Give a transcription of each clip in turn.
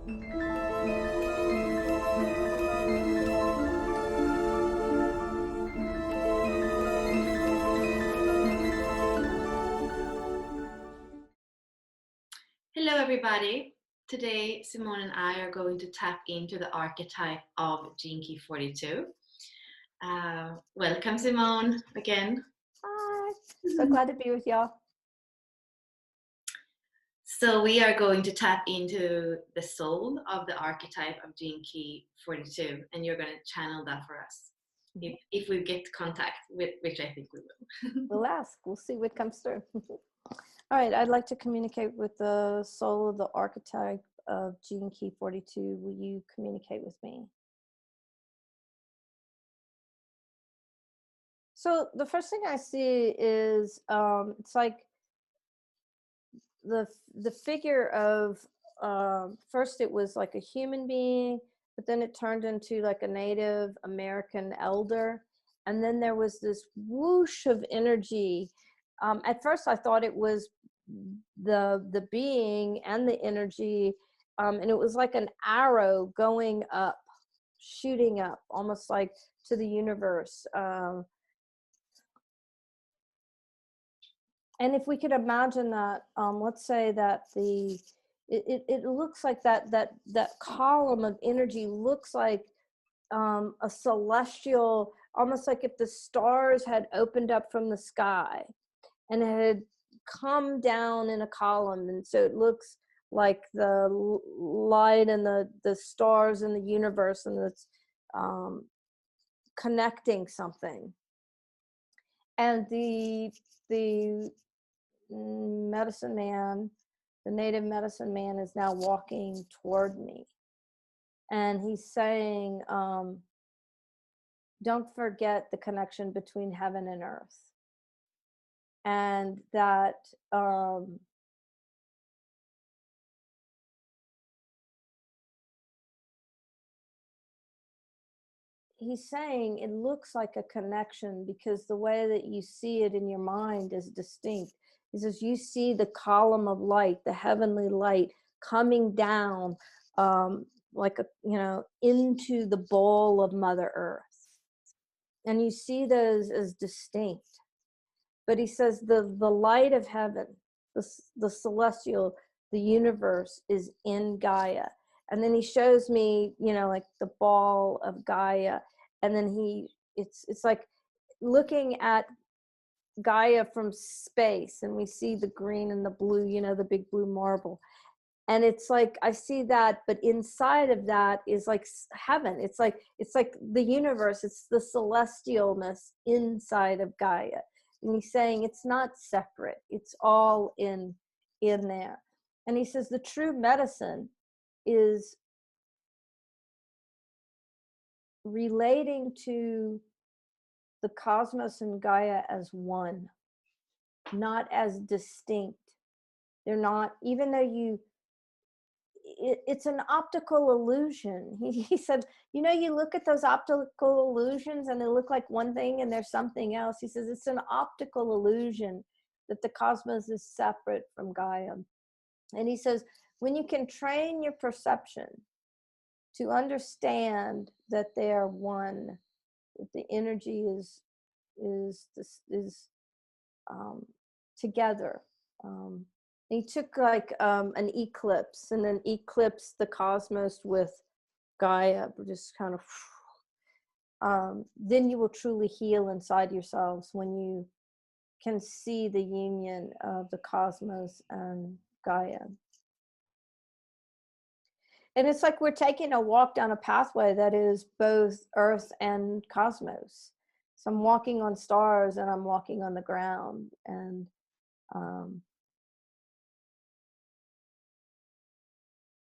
Hello, everybody. Today, Simone and I are going to tap into the archetype of Gene Key 42. Welcome, Simone, again. Hi, so glad to be with y'all. So we are going to tap into the soul of the archetype of Gene Key 42, and you're going to channel that for us. If we get contact, which I think we will. We'll ask. We'll see what comes through. All right, I'd like to communicate with the soul of the archetype of Gene Key 42. Will you communicate with me? So the first thing I see is it's like the figure of first it was like a human being, but then it turned into like a Native American elder, and then there was this whoosh of energy. At first I thought it was the being and the energy, and it was like an arrow going up, shooting up, almost like to the universe. And if we could imagine that, let's say that it looks like that column of energy looks like a celestial, almost like if the stars had opened up from the sky and it had come down in a column, and so it looks like the light and the stars in the universe, and it's connecting something. And the medicine man, the native medicine man, is now walking toward me, and he's saying, don't forget the connection between heaven and earth, and that he's saying it looks like a connection because the way that you see it in your mind is distinct. He says you see the column of light, the heavenly light, coming down like into the bowl of Mother Earth, and you see those as distinct. But he says the light of heaven, the celestial, the universe, is in Gaia. And then he shows me, like the ball of Gaia, and then it's like looking at Gaia from space, and we see the green and the blue, the big blue marble. And it's like I see that, but inside of that is like heaven. It's like the universe. It's the celestialness inside of Gaia. And he's saying it's not separate. It's all in there. And he says the true medicine is relating to the cosmos and Gaia as one, not as distinct. They're not, even though it's an optical illusion. He said, you look at those optical illusions and they look like one thing and there's something else. He says it's an optical illusion that the cosmos is separate from Gaia. And he says, when you can train your perception to understand that they are one, that the energy is together. He took like an eclipse and then eclipsed the cosmos with Gaia, just kind of, then you will truly heal inside yourselves when you can see the union of the cosmos and Gaia. And it's like we're taking a walk down a pathway that is both earth and cosmos. So I'm walking on stars and I'm walking on the ground, and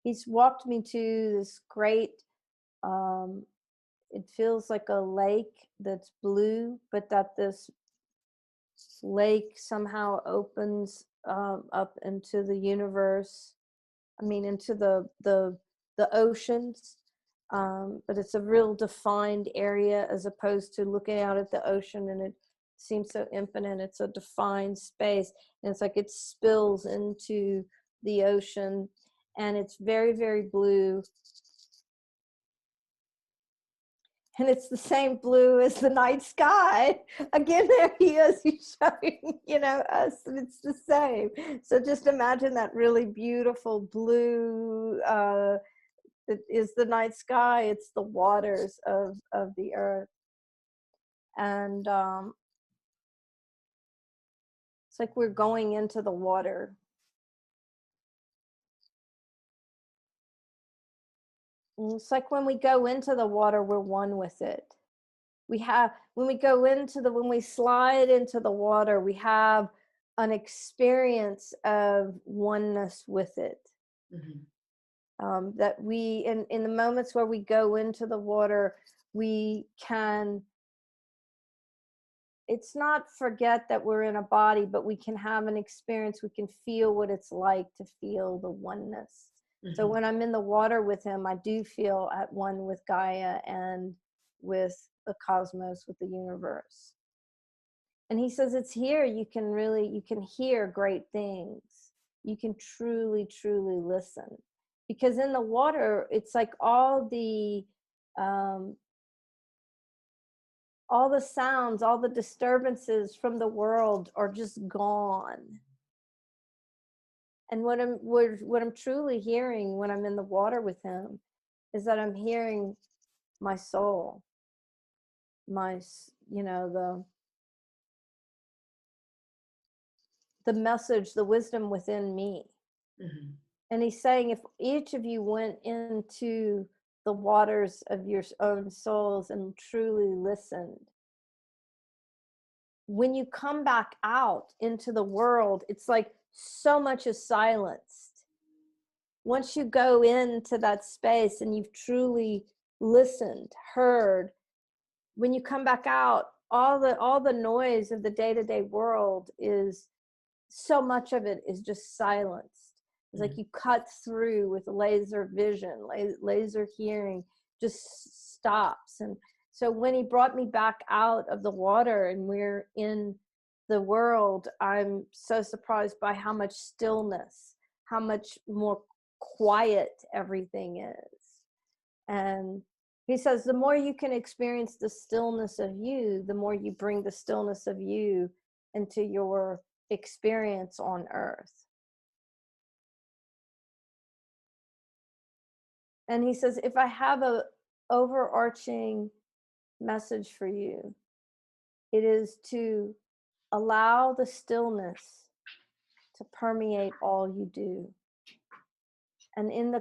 he's walked me to this great, it feels like a lake that's blue, but that this lake somehow opens up into the universe. Into the oceans, but it's a real defined area as opposed to looking out at the ocean and it seems so infinite. It's a defined space, and it's like it spills into the ocean. and it's very, very blue. And it's the same blue as the night sky. Again, there he is, he's showing, us, and it's the same. So just imagine that really beautiful blue, it is the night sky, it's the waters of the earth. And it's like we're going into the water. And it's like when we go into the water, we're one with it. When we slide into the water, we have an experience of oneness with it. That we, in the moments where we go into the water, we can, it's not forget that we're in a body, but we can have an experience. We can feel what it's like to feel the oneness. So when I'm in the water with him, I do feel at one with Gaia and with the cosmos, with the universe. And he says, it's here. You can hear great things. You can truly, truly listen. Because in the water, it's like all the sounds, all the disturbances from the world are just gone. And what I'm truly hearing when I'm in the water with him is that I'm hearing my soul, the message, the wisdom within me. And he's saying, if each of you went into the waters of your own souls and truly listened, when you come back out into the world, it's like so much is silenced. Once you go into that space and you've truly listened, heard, when you come back out, all the noise of the day-to-day world is, so much of it is just silenced. It's like you cut through with laser vision, laser hearing just stops. And so when he brought me back out of the water and we're in the world, I'm so surprised by how much stillness, how much more quiet everything is. And he says, the more you can experience the stillness of you, the more you bring the stillness of you into your experience on earth. And he says, if I have a overarching message for you, it is to allow the stillness to permeate all you do. And in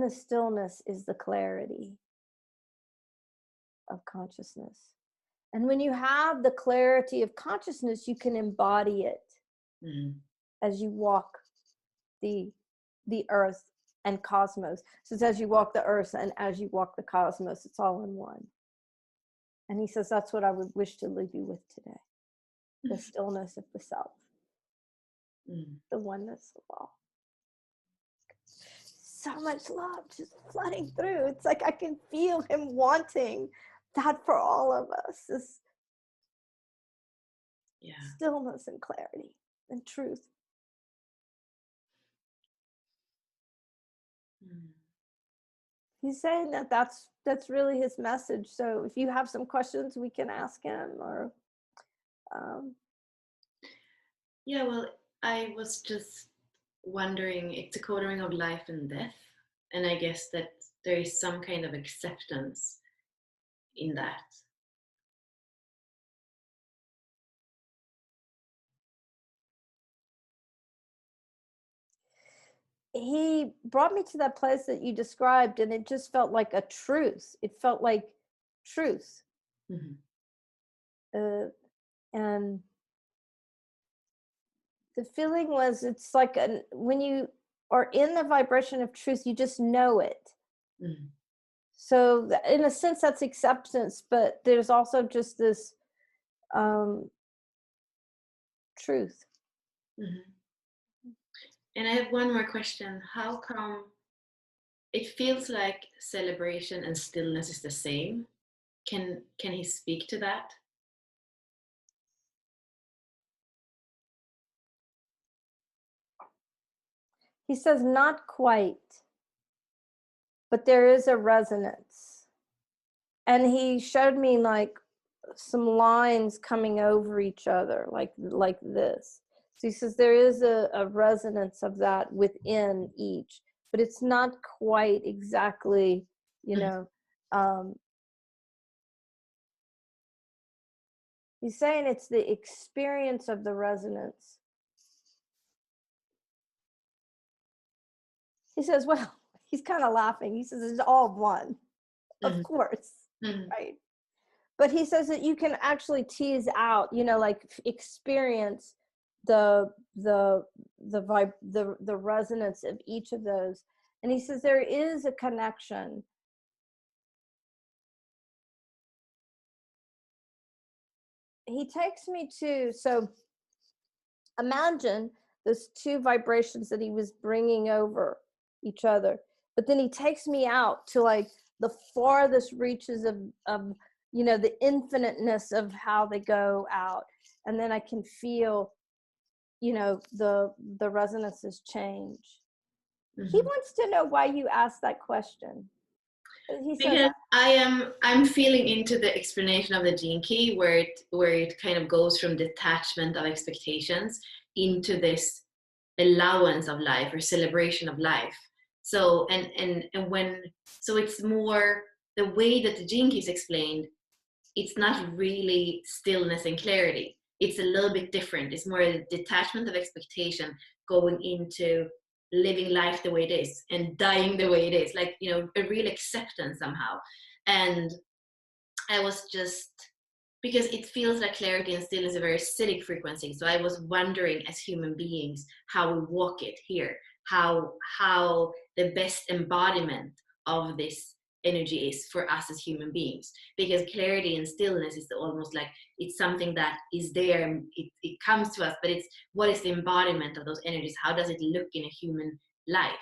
the stillness is the clarity of consciousness. And when you have the clarity of consciousness, you can embody it as you walk the earth and cosmos. So it's as you walk the earth and as you walk the cosmos, it's all in one. And he says, that's what I would wish to leave you with today. The stillness of the self. The oneness of all. So much love just flooding through. It's like I can feel him wanting that for all of us. This stillness and clarity and truth. He's saying that's really his message. So if you have some questions, we can ask him. Or well, I was just wondering, it's a coding of life and death, and I guess that there is some kind of acceptance in that. he brought me to that place that you described, and it just felt like a truth. It felt like truth. And the feeling was, it's like when you are in the vibration of truth, you just know it. So in a sense, that's acceptance, but there's also just this truth. And I have one more question. How come it feels like celebration and stillness is the same? Can he speak to that? He says, not quite, but there is a resonance. And he showed me like some lines coming over each other, like this. So he says there is a resonance of that within each, but it's not quite exactly, you know. He's saying it's the experience of the resonance. He says, well, he's kind of laughing. He says it's all one, of course, right? But he says that you can actually tease out, you know, like experience the resonance of each of those. And he says there is a connection. He takes me to, so imagine those two vibrations that he was bringing over each other, but then he takes me out to like the farthest reaches of you know, the infiniteness of how they go out, and then I can feel, you know, the resonances change. He wants to know why you asked that question. He says, Because I'm feeling into the explanation of the gene key where it kind of goes from detachment of expectations into this allowance of life or celebration of life. So and when, so it's more the way that the gene key is explained, it's not really stillness and clarity. It's a little bit different. It's more a detachment of expectation going into living life the way it is and dying the way it is, like, you know, a real acceptance somehow. And I was just, because it feels like clarity and stillness is a very acidic frequency, so I was wondering as human beings how we walk it here, how the best embodiment of this energy is for us as human beings, because clarity and stillness is almost like it's something that is there and it comes to us, but it's what is the embodiment of those energies, how does it look in a human life?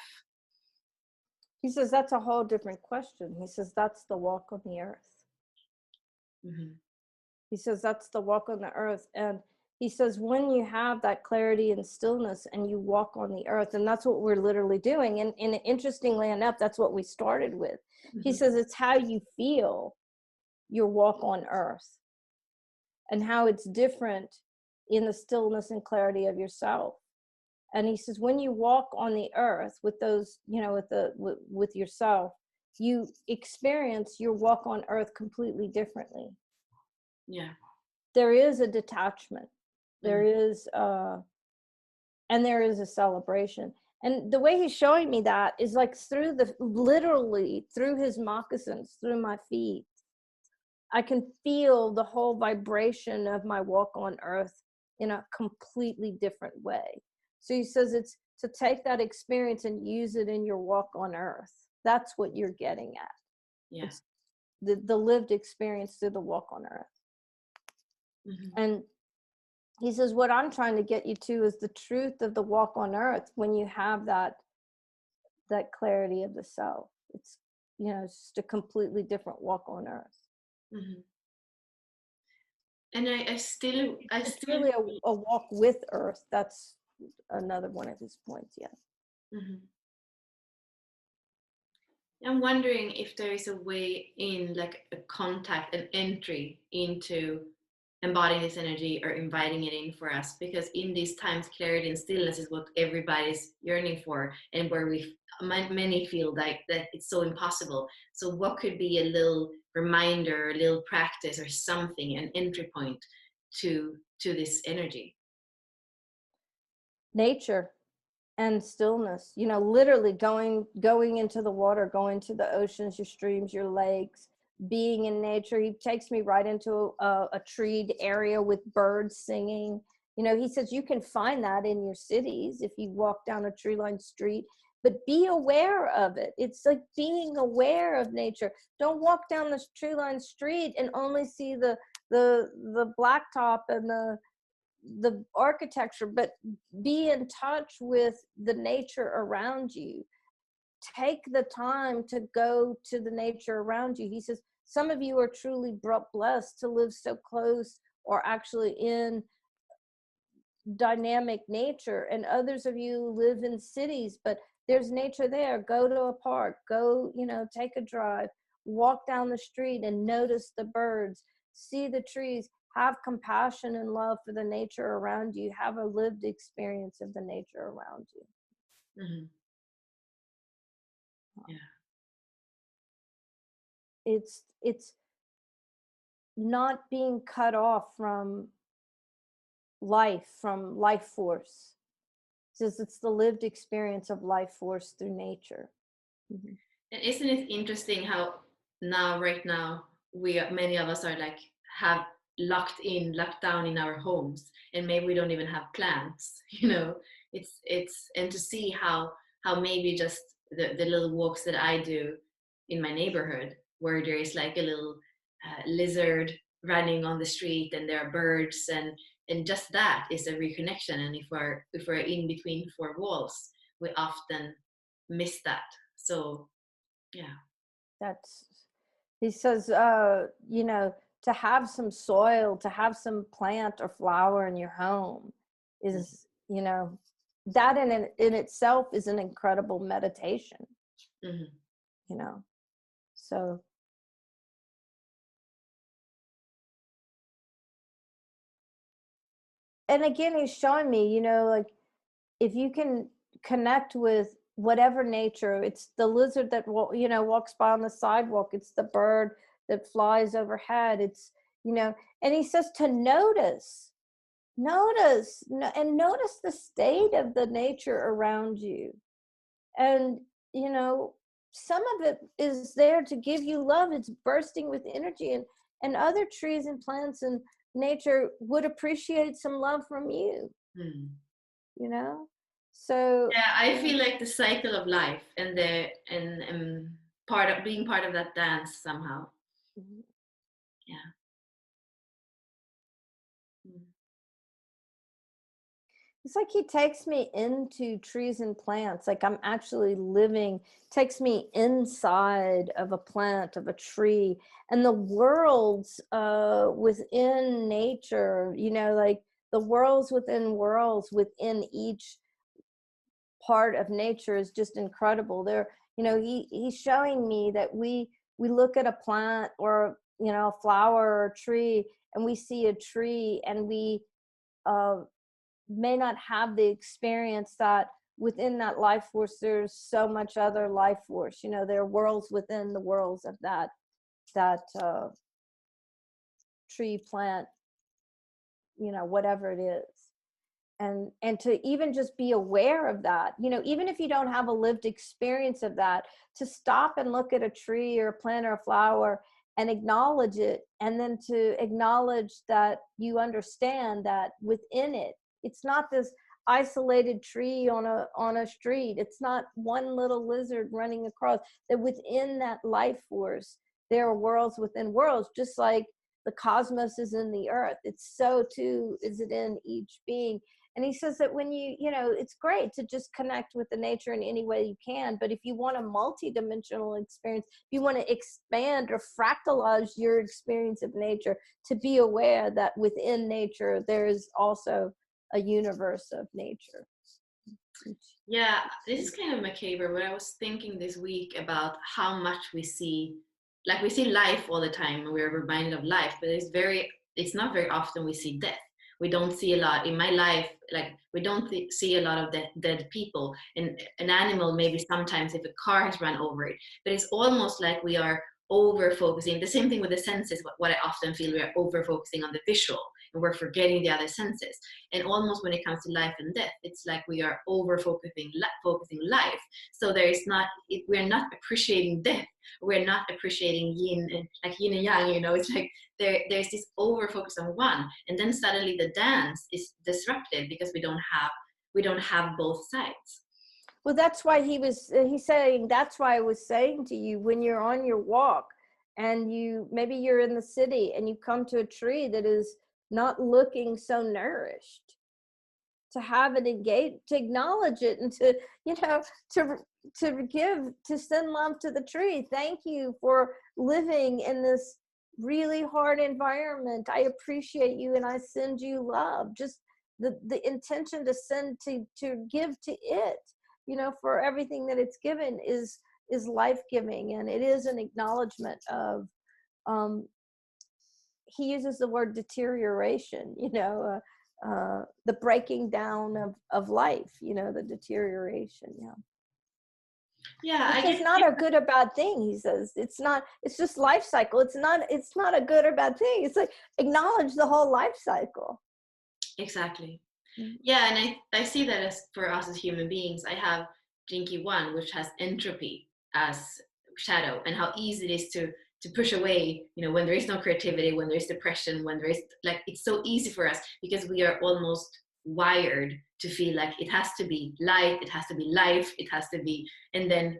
he says that's a whole different question. He says that's the walk on the earth. He says that's the walk on the earth. And he says when you have that clarity and stillness and you walk on the earth, and that's what we're literally doing, and interestingly enough, that's what we started with. He says it's how you feel your walk on earth and how it's different in the stillness and clarity of yourself. And he says when you walk on the earth with those, you know, with yourself, you experience your walk on earth completely differently. Yeah. There is a detachment. There is and there is a celebration. And the way he's showing me that is like through literally through his moccasins, through my feet. I can feel the whole vibration of my walk on earth in a completely different way. So he says it's to take that experience and use it in your walk on earth. That's what you're getting at. Yeah. It's the lived experience through the walk on earth. And he says, what I'm trying to get you to is the truth of the walk on earth when you have that clarity of the self. It's, you know, it's just a completely different walk on earth. And I still really a walk with earth. That's another one of his points. Yeah. I'm wondering if there is a way in, like a contact, an entry into embodying this energy or inviting it in for us, because in these times clarity and stillness is what everybody's yearning for, and where many feel like that it's so impossible. So what could be a little reminder, a little practice or something, an entry point to this energy? Nature and stillness, you know, literally going into the water, going to the oceans, your streams, your lakes, being in nature. He takes me right into a treed area with birds singing. You know, he says you can find that in your cities if you walk down a tree-lined street, but be aware of it. It's like being aware of nature. Don't walk down this tree-lined street and only see the blacktop and the architecture, but be in touch with the nature around you. Take the time to go to the nature around you. He says some of you are truly blessed to live so close or actually in dynamic nature, and others of you live in cities, but there's nature there. Go to a park, go, take a drive, walk down the street and notice the birds, see the trees, have compassion and love for the nature around you, have a lived experience of the nature around you. Mm-hmm. Yeah. It's not being cut off from life force. Says it's the lived experience of life force through nature. Mm-hmm. And isn't it interesting how right now, many of us are like have locked down in our homes, and maybe we don't even have plants. It's and to see how maybe just the little walks that I do in my neighborhood, where there is like a little lizard running on the street, and there are birds, and just that is a reconnection. And if we're in between four walls, we often miss that. So yeah. That's, he says, to have some soil, to have some plant or flower in your home is, that in itself is an incredible meditation. Mm-hmm. So. And again, he's showing me, like, if you can connect with whatever nature, it's the lizard that walks by on the sidewalk, it's the bird that flies overhead, it's and he says to notice and notice the state of the nature around you. And some of it is there to give you love, it's bursting with energy, and other trees and plants and nature would appreciate some love from you. So yeah, I feel like the cycle of life and part of being part of that dance somehow. Yeah. It's like he takes me into trees and plants, like I'm actually living, takes me inside of a plant, of a tree, and the worlds within nature, like the worlds within each part of nature is just incredible. There, he's showing me that we look at a plant or a flower or a tree, and we see a tree, and we may not have the experience that within that life force there's so much other life force. There are worlds within the worlds of that tree, plant, whatever it is. And to even just be aware of that, even if you don't have a lived experience of that, to stop and look at a tree or a plant or a flower and acknowledge it, and then to acknowledge that you understand that within it, it's not this isolated tree on a street, it's not one little lizard running across, that within that life force there are worlds within worlds, just like the cosmos is in the earth, it's so too is it in each being. And he says that when it's great to just connect with the nature in any way you can, but if you want a multi-dimensional experience, if you want to expand or fractalize your experience of nature, to be aware that within nature there is also a universe of nature. Yeah, this is kind of macabre, but I was thinking this week about how much we see life all the time, and we're reminded of life, but it's not very often we see death. We don't see a lot in my life, like we don't see a lot of dead people, and an animal maybe sometimes if a car has run over it, but it's almost like we are over focusing. The same thing with the senses, what I often feel, we are over focusing on the visual and we're forgetting the other senses. And almost when it comes to life and death, it's like we are over focusing life. So we're not appreciating death, we're not appreciating yin and yang, it's like there's this over focus on one, and then suddenly the dance is disrupted because we don't have both sides. Well, that's why he's saying, that's why I was saying to you, when you're on your walk and maybe you're in the city and you come to a tree that is not looking so nourished, to have it engage, to acknowledge it, and to send love to the tree. Thank you for living in this really hard environment. I appreciate you and I send you love. Just the intention to send to give to it, you know, for everything that it's given is life-giving, and it is an acknowledgement of, um he uses the word deterioration, you know, the breaking down of life, you know, the deterioration. Yeah. Yeah, Which I is guess. not a good or bad thing. He says it's not, it's just life cycle. It's not a good or bad thing. It's like acknowledge the whole life cycle. Exactly. Mhm. Yeah, and I see that as for us as human beings, I have Jinky 1, which has entropy as shadow, and how easy it is to push away, you know, when there is no creativity, when there is depression, when there is, like, it's so easy for us because we are almost wired to feel like it has to be light, it has to be life, it has to be, and then,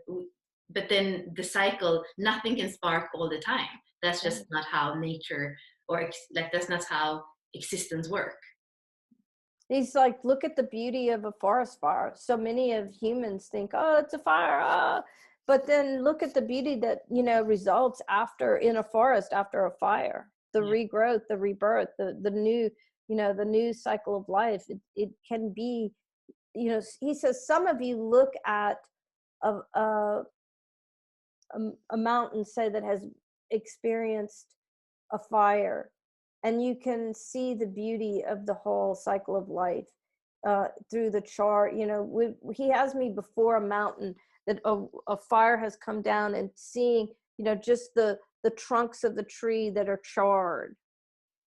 but then the cycle, nothing can spark all the time. That's just not how nature, or like, that's not how existence work. He's like, look at the beauty of a forest fire. So many of humans think, oh, it's a fire, but then look at the beauty that, you know, results after, in a forest after a fire, the Yeah. regrowth, the rebirth, the new, you know, the new cycle of life. It can be, you know, he says, some of you look at a, a, a mountain, say, that has experienced a fire, and you can see the beauty of the whole cycle of life through the chart. You know, he has me before a mountain that a fire has come down, and seeing, you know, just the trunks of the tree that are charred,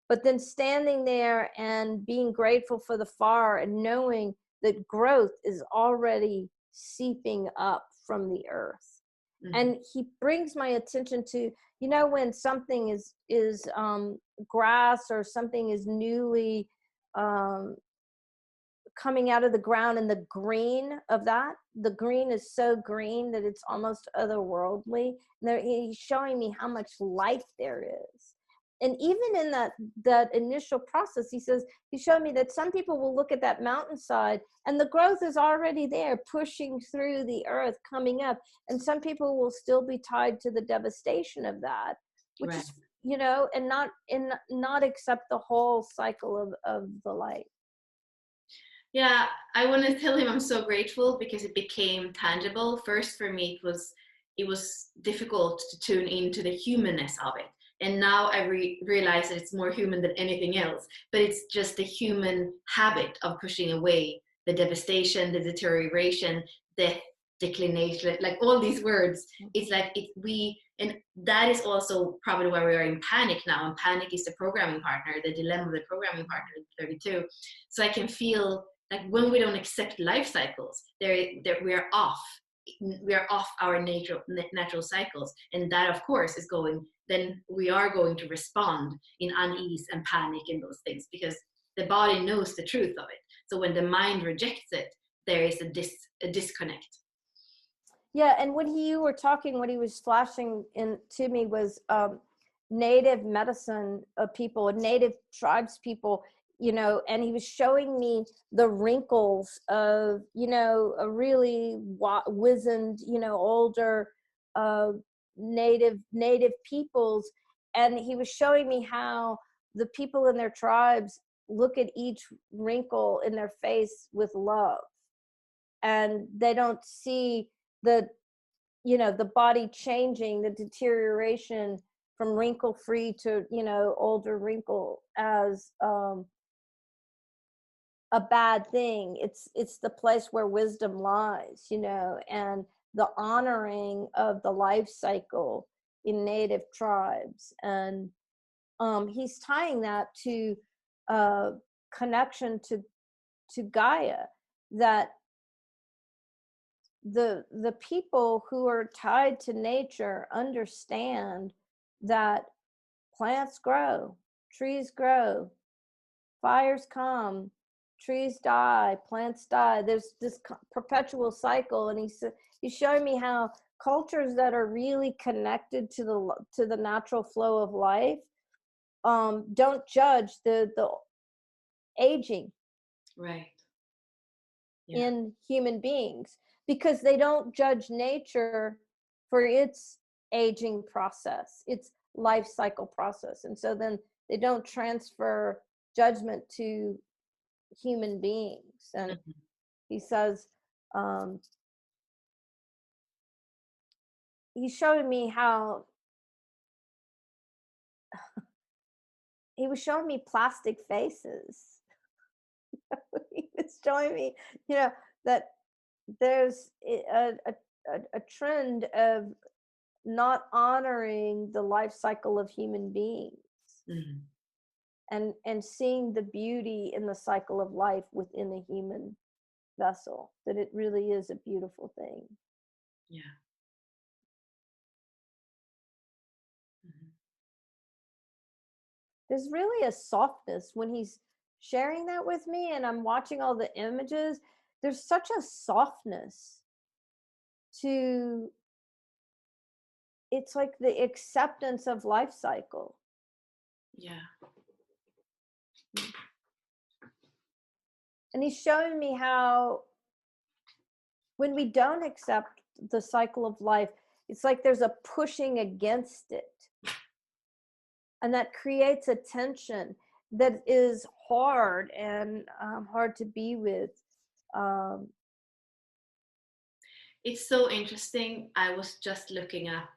but then standing there and being grateful for the fire and knowing that growth is already seeping up from the earth. Mm-hmm. And he brings my attention to, you know, when something is grass, or something is newly um, coming out of the ground, and the green of that, the green is so green that it's almost otherworldly. And he's showing me how much life there is. And even in that initial process, he says, he showed me that some people will look at that mountainside and the growth is already there, pushing through the earth, coming up. And some people will still be tied to the devastation of that, which Right. is, you know, and not accept the whole cycle of the life. Yeah, I want to tell him I'm so grateful because it became tangible. First, for me, it was difficult to tune into the humanness of it, and now I realize that it's more human than anything else. But it's just the human habit of pushing away the devastation, the deterioration, death, declination, like all these words. It's like and that is also probably why we are in panic now. And panic is the programming partner, the dilemma of the programming partner, 32. So I can feel like when we don't accept life cycles, we are off. We are off our natural cycles, and that, of course, is going. Then we are going to respond in unease and panic and those things because the body knows the truth of it. So when the mind rejects it, there is a disconnect. Yeah, and when you were talking, what he was flashing in to me was native medicine people, native tribes people, you know, and he was showing me the wrinkles of, you know, a really wizened, you know, older native peoples, and he was showing me how the people in their tribes look at each wrinkle in their face with love, and they don't see the, you know, the body changing, the deterioration from wrinkle free to, you know, older wrinkle as a bad thing. It's the place where wisdom lies, you know, and the honoring of the life cycle in native tribes. And he's tying that to connection to Gaia, that the people who are tied to nature understand that plants grow, trees grow, fires come, trees die, plants die. There's this perpetual cycle, and he's showing me how cultures that are really connected to the natural flow of life don't judge the aging Right. Yeah. in human beings, because they don't judge nature for its aging process, its life cycle process. And so then they don't transfer judgment to human beings. And Mhm. he says, um, he's showing me how he was showing me plastic faces. He was showing me, you know, that there's a trend of not honoring the life cycle of human beings, Mhm. and seeing the beauty in the cycle of life within a human vessel, that it really is a beautiful thing. Yeah. Mhm. There's really a softness when he's sharing that with me and I'm watching all the images. There's such a softness to, it's like the acceptance of life cycle. Yeah. And he's showing me how when we don't accept the cycle of life, it's like there's a pushing against it. And that creates a tension that is hard and hard to be with. Um, It's so interesting. I was just looking up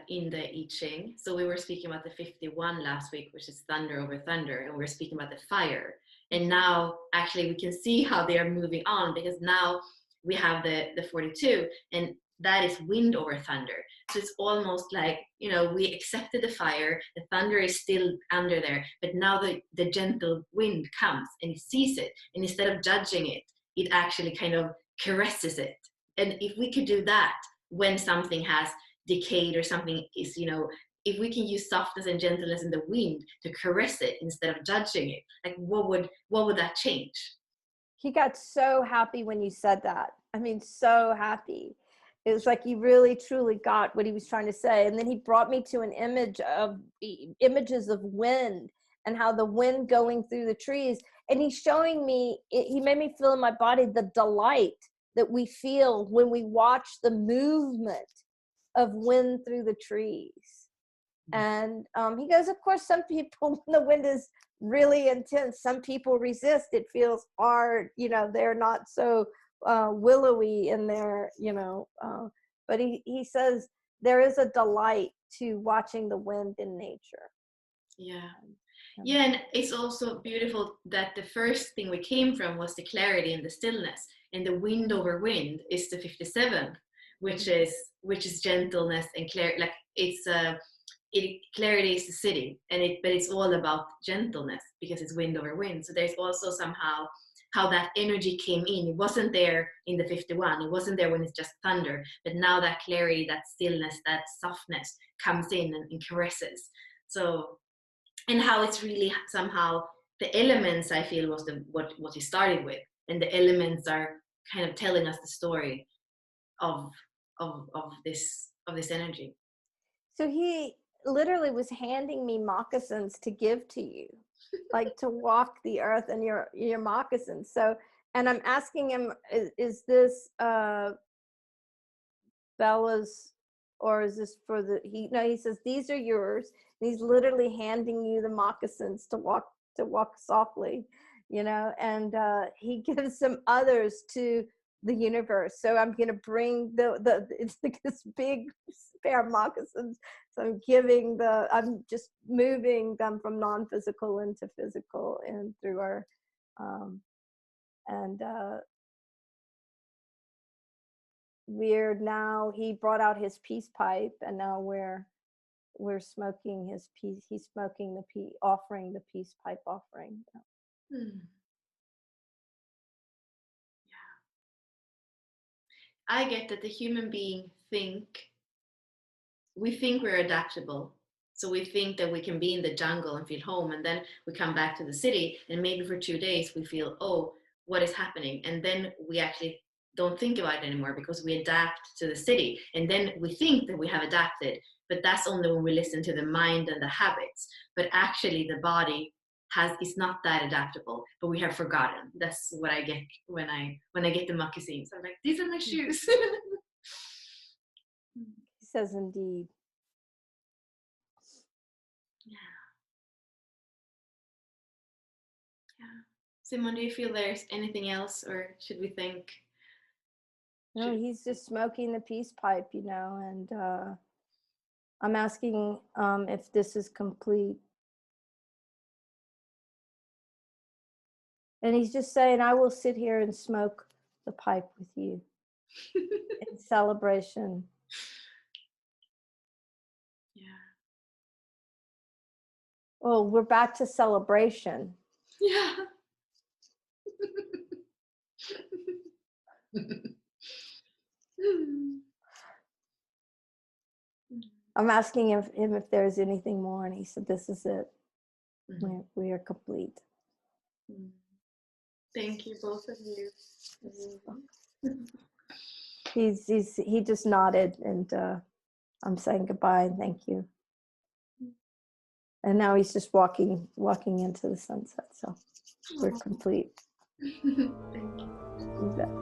in the I Ching. So we were speaking about the 51 last week, which is thunder over thunder, and we were speaking about the fire. And now actually we can see how they are moving on, because now we have the 42, and that is wind over thunder. So it's almost like, you know, we accepted the fire, the thunder is still under there, but now the gentle wind comes and it sees it, and instead of judging it, it actually kind of caresses it. And if we could do that when something has decayed or something is, you know, if we can use softness and gentleness in the wind to caress it instead of judging it, like what would that change? he got so happy when you said that. I mean, so happy. It was like he really truly got what he was trying to say. And then he brought me to an image of images of wind and how the wind going through the trees. And he's showing me, he made me feel in my body the delight that we feel when we watch the movement of wind through the trees. And he goes, of course, some people, when the wind is really intense, some people resist. It feels hard. You know, they're not so willowy in their, you know, but he says there is a delight to watching the wind in nature. Yeah. Um, Yeah, and it's also beautiful that the first thing we came from was the clarity and the stillness, and the wind over wind is the 57, which is gentleness and clarity. Like it's clarity is the city, and but it's all about gentleness because it's wind over wind. So there's also somehow how that energy came in. It wasn't there in the 51. It wasn't there when it's just thunder, but now that clarity, that stillness, that softness comes in and caresses. So, and how it's really somehow the elements, I feel, was what he started with, and the elements are kind of telling us the story of of this energy. so he literally was handing me moccasins to give to you, like to walk the earth in your moccasins. So, and I'm asking him, is this Bella's, or is this for the, he, no, he says these are yours, and he's literally handing you the moccasins to walk softly, you know. And he gives some others to the universe. So I'm going to bring the it's like this big pair of moccasins, so I'm just moving them from non-physical into physical and through our um and we're now, he brought out his peace pipe, and now we're smoking his peace, he's smoking the peace, offering the peace pipe offering. Hmm. I get that the human being we think we're adaptable. So we think that we can be in the jungle and feel home, and then we come back to the city, and maybe for 2 days we feel, oh, what is happening? And then we actually don't think about it anymore because we adapt to the city. And then we think that we have adapted, but that's only when we listen to the mind and the habits. But actually the body is not that adaptable, but we have forgotten. That's what I get when I get the moccasins. I'm like, these are my shoes. He says, indeed. Yeah. Yeah. Simon, do you feel there's anything else, or should we think? No, he's just smoking the peace pipe, you know, and I'm asking if this is complete. And he's just saying, I will sit here and smoke the pipe with you in celebration. Yeah. Oh, we're back to celebration. Yeah. I'm asking him if there's anything more, and he said, "This is it. Mhm. We are complete." Thank you, both of you. He just nodded, and I'm saying goodbye and thank you. And now he's just walking into the sunset. So we're complete. Thank you. You bet.